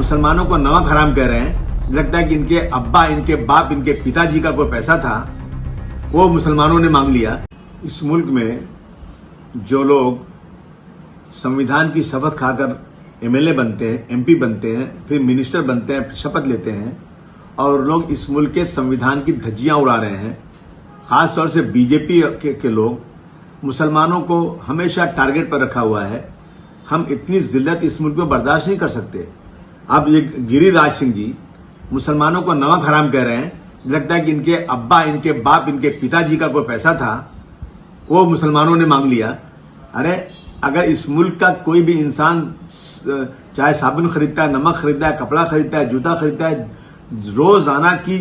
मुसलमानों को नमक हराम कह रहे हैं। लगता है कि इनके अब्बा, इनके बाप, इनके पिताजी का कोई पैसा था, वो मुसलमानों ने मांग लिया। इस मुल्क में जो लोग संविधान की शपथ खाकर एमएलए बनते हैं, एमपी बनते हैं, फिर मिनिस्टर बनते हैं, शपथ लेते हैं, और लोग इस मुल्क के संविधान की धज्जियां उड़ा रहे हैं, खासतौर से बीजेपी के लोग मुसलमानों को हमेशा टारगेट पर रखा हुआ है। हम इतनी जिल्लत इस मुल्क में बर्दाश्त नहीं कर सकते। अब ये गिरिराज सिंह जी मुसलमानों को नमक हराम कह रहे हैं। लगता है कि इनके अब्बा, इनके बाप, इनके पिताजी का कोई पैसा था, वो मुसलमानों ने मांग लिया। अरे अगर इस मुल्क का कोई भी इंसान चाहे साबुन खरीदता है, नमक खरीदता है, कपड़ा खरीदता है, जूता खरीदता है, रोजाना की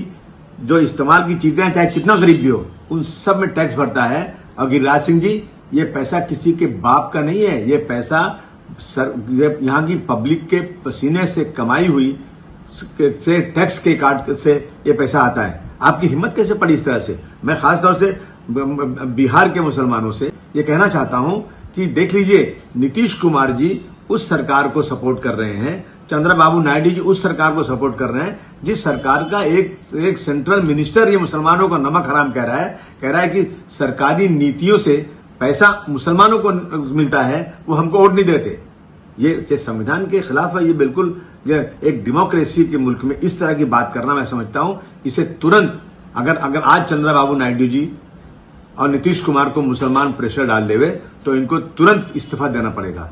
जो इस्तेमाल की चीजें हैं, चाहे कितना गरीब भी हो, उन सब में टैक्स भरता है। और गिरिराज सिंह जी, ये पैसा किसी के बाप का नहीं है, ये पैसा यहाँ की पब्लिक के पसीने से कमाई हुई से टैक्स के काट से ये पैसा आता है। आपकी हिम्मत कैसे पड़ी इस तरह से? मैं खासतौर से बिहार के मुसलमानों से ये कहना चाहता हूं कि देख लीजिए, नीतीश कुमार जी उस सरकार को सपोर्ट कर रहे हैं, चंद्रबाबू नायडू जी उस सरकार को सपोर्ट कर रहे हैं जिस सरकार का एक सेंट्रल मिनिस्टर ये मुसलमानों को नमक हराम कह रहा है कि सरकारी नीतियों से पैसा मुसलमानों को मिलता है, वो हमको वोट नहीं देते। ये संविधान के खिलाफ है। ये बिल्कुल एक डेमोक्रेसी के मुल्क में इस तरह की बात करना, मैं समझता हूं इसे तुरंत अगर आज चंद्रबाबू नायडू जी और नीतीश कुमार को मुसलमान प्रेशर डाल देवे तो इनको तुरंत इस्तीफा देना पड़ेगा।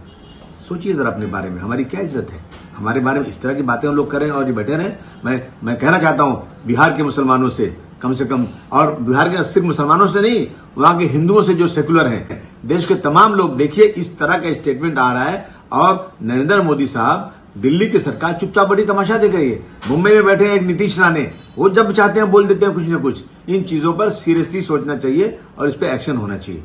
सोचिए जरा अपने बारे में, हमारी क्या इज्जत है? हमारे बारे में इस तरह की बातें हम लोग करें और ये बैठे रहें। मैं कहना चाहता हूं बिहार के मुसलमानों से कम से कम, और बिहार के सिर्फ मुसलमानों से नहीं, वहां के हिंदुओं से जो सेकुलर हैं, देश के तमाम लोग, देखिए इस तरह का स्टेटमेंट आ रहा है और नरेंद्र मोदी साहब, दिल्ली की सरकार चुपचाप बड़ी तमाशा देख रही है। मुंबई में बैठे हैं एक नीतीश राणे, वो जब चाहते हैं बोल देते हैं कुछ ना कुछ। इन चीजों पर सीरियसली सोचना चाहिए और इस पर एक्शन होना चाहिए।